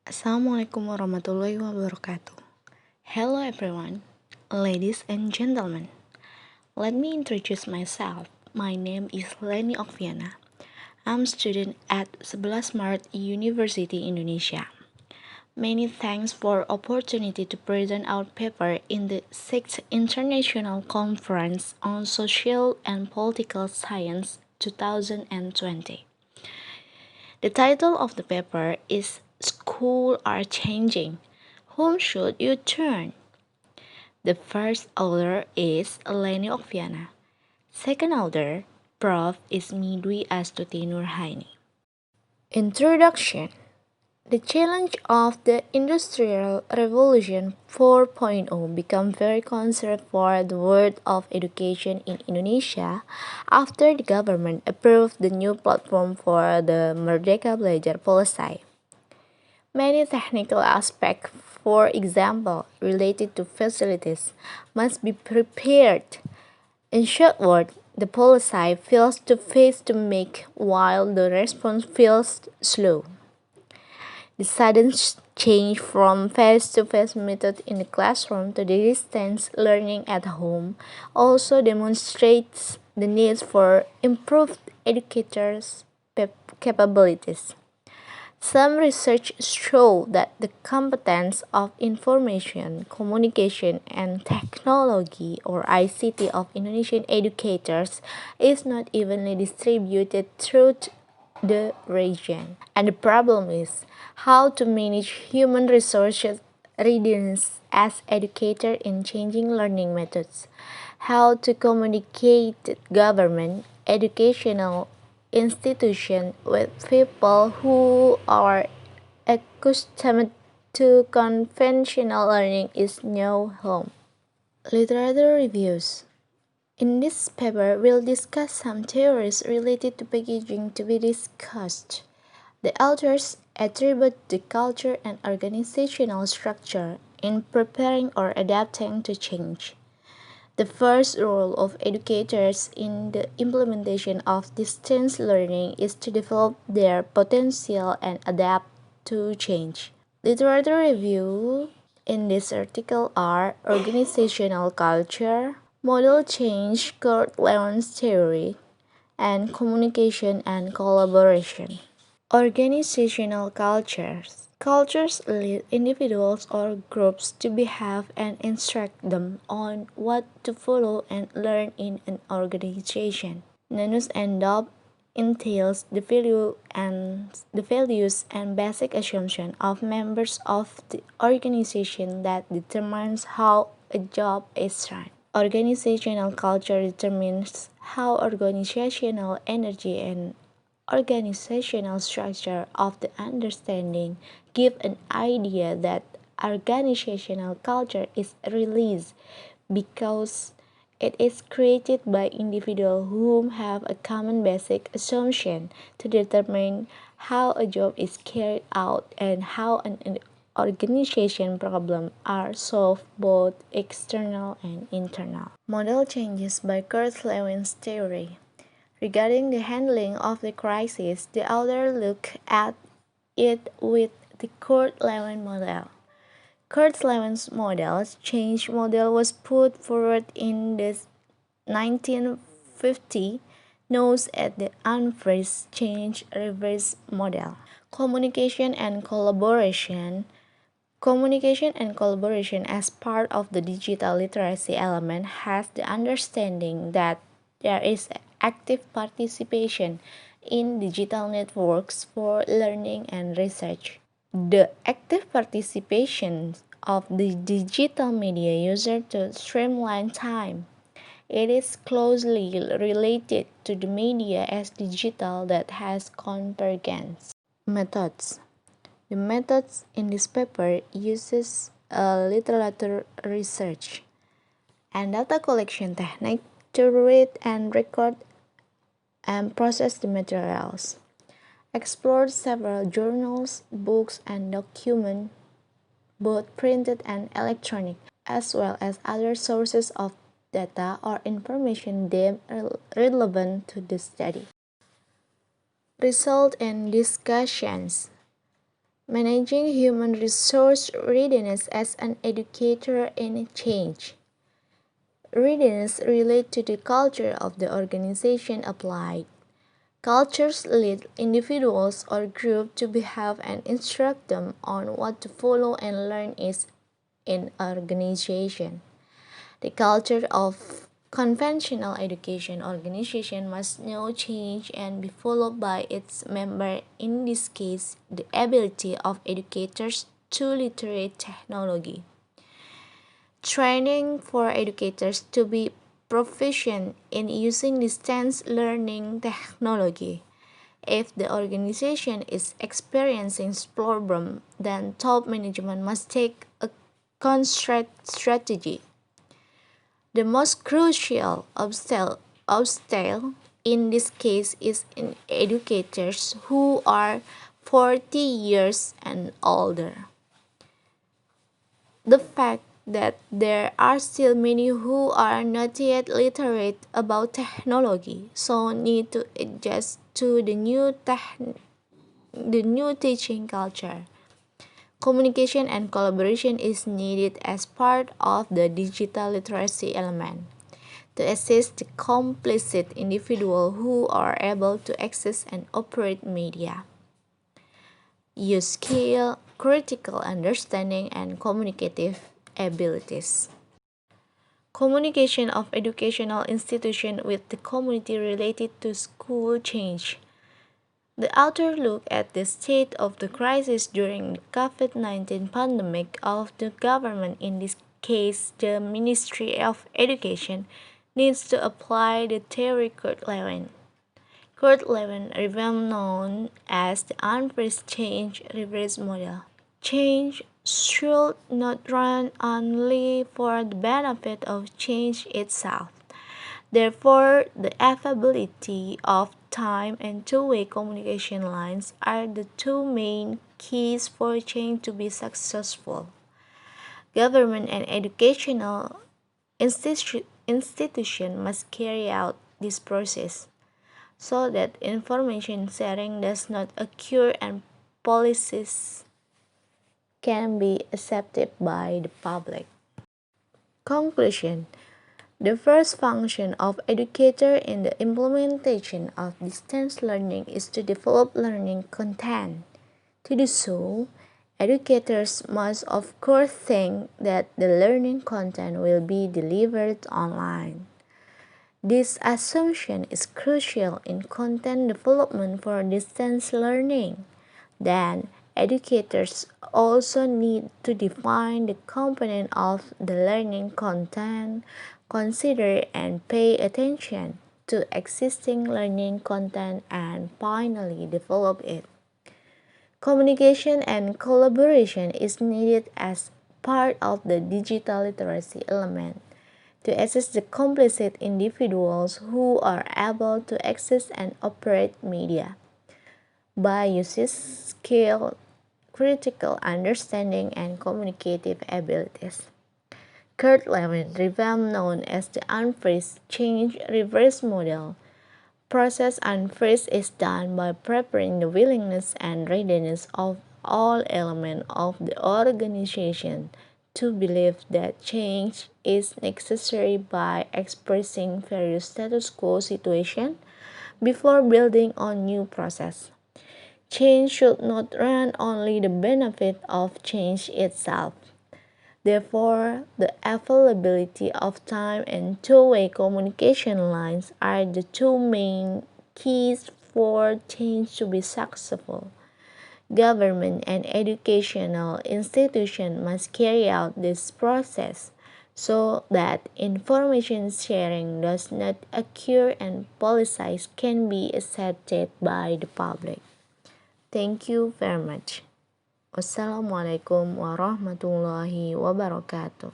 Assalamualaikum warahmatullahi wabarakatuh. Hello everyone, ladies and gentlemen. Let me introduce myself. My name is Leni Okviana. I'm a student at 11 Maret University Indonesia. Many thanks for opportunity to present our paper in the 6th International Conference on Social and Political Science 2020. The title of the paper is Schools Are Changing. Whom should you turn? The first author is Leni Okviana. Second author, Prof. Ismi Dwi Astuti Nurhaini. Introduction. The challenge of the Industrial Revolution 4.0 became very concerned for the world of education in Indonesia after the government approved the new platform for the Merdeka Belajar policy. Many technical aspects, for example, related to facilities, must be prepared. In short words, the policy fails to make while the response feels slow. The sudden change from face-to-face method in the classroom to the distance learning at home also demonstrates the need for improved educators' capabilities. Some research show that the competence of information, communication, and technology or ICT of Indonesian educators is not evenly distributed through the region. And the problem is how to manage human resources readiness as educator in changing learning methods, how to communicate government, educational institution with people who are accustomed to conventional learning is no home. Literature reviews. In this paper, we'll discuss some theories related to packaging to be discussed. The authors attribute the culture and organizational structure in preparing or adapting to change. The first role of educators in the implementation of distance learning is to develop their potential and adapt to change. Literature review in this article are organizational culture, model change, Kurt Lewin's theory, and communication and collaboration. Organizational cultures. Cultures lead individuals or groups to behave and instruct them on what to follow and learn in an organization. Nanus end-up entails the values and basic assumption of members of the organization that determines how a job is run. Organizational culture determines how organizational energy and organizational structure of the understanding give an idea that organizational culture is released because it is created by individuals who have a common basic assumption to determine how a job is carried out and how an organization problem are solved both external and internal. Model changes by Kurt Lewin's theory. Regarding the handling of the crisis, the author looked at it with the Kurt Lewin model. Kurt Lewin's change model was put forward in the 1950, known as the Unfreeze change reverse model. Communication and collaboration. Communication and collaboration as part of the digital literacy element has the understanding that there is active participation in digital networks for learning and research. The active participation of the digital media user to streamline time. It is closely related to the media as digital that has convergence. Methods. The methods in this paper uses literature research and data collection technique to read and record and process the materials. Explored several journals, books, and documents, both printed and electronic, as well as other sources of data or information deemed relevant to the study. Result and discussions. Managing human resource readiness as an educator in change. Readiness relates to the culture of the organization applied. Cultures lead individuals or groups to behave and instruct them on what to follow and learn is in organization. The culture of conventional education organization must know change and be followed by its member, in this case, the ability of educators to literate technology. Training for educators to be proficient in using distance learning technology. If the organization is experiencing problem, then top management must take a concerted strategy. The most crucial obstacle in this case is in educators who are 40 years and older. The fact that there are still many who are not yet literate about technology, so need to adjust to the new teaching culture. Communication and collaboration is needed as part of the digital literacy element to assist the complicit individuals who are able to access and operate media. Use skill, critical understanding, and communicative abilities. Communication of educational institution with the community related to school change. The author looked at the state of the crisis during the COVID-19 pandemic of the government. In this case, the Ministry of Education needs to apply the theory Kurt Lewin. Kurt Lewin, revamped known as the unfreeze change reverse model. Change should not run only for the benefit of change itself. Therefore, the availability of time and two-way communication lines are the two main keys for change to be successful. Government and educational institutions must carry out this process so that information sharing does not occur and policies can be accepted by the public. Conclusion. The first function of educator in the implementation of distance learning is to develop learning content. To do so, educators must of course think that the learning content will be delivered online. This assumption is crucial in content development for distance learning. Then, educators also need to define the component of the learning content, consider and pay attention to existing learning content, and finally develop it. Communication and collaboration is needed as part of the digital literacy element to assist the complicit individuals who are able to access and operate media by using skill, critical understanding, and communicative abilities. Kurt Lewin, revamped known as the unfreeze change reverse model. Process unfreeze is done by preparing the willingness and readiness of all elements of the organization to believe that change is necessary by expressing various status quo situations before building on new process. Change should not run only the benefit of change itself. Therefore, the availability of time and two-way communication lines are the two main keys for change to be successful. Government and educational institutions must carry out this process so that information sharing does not occur and policies can be accepted by the public. Thank you very much. Wassalamualaikum warahmatullahi wabarakatuh.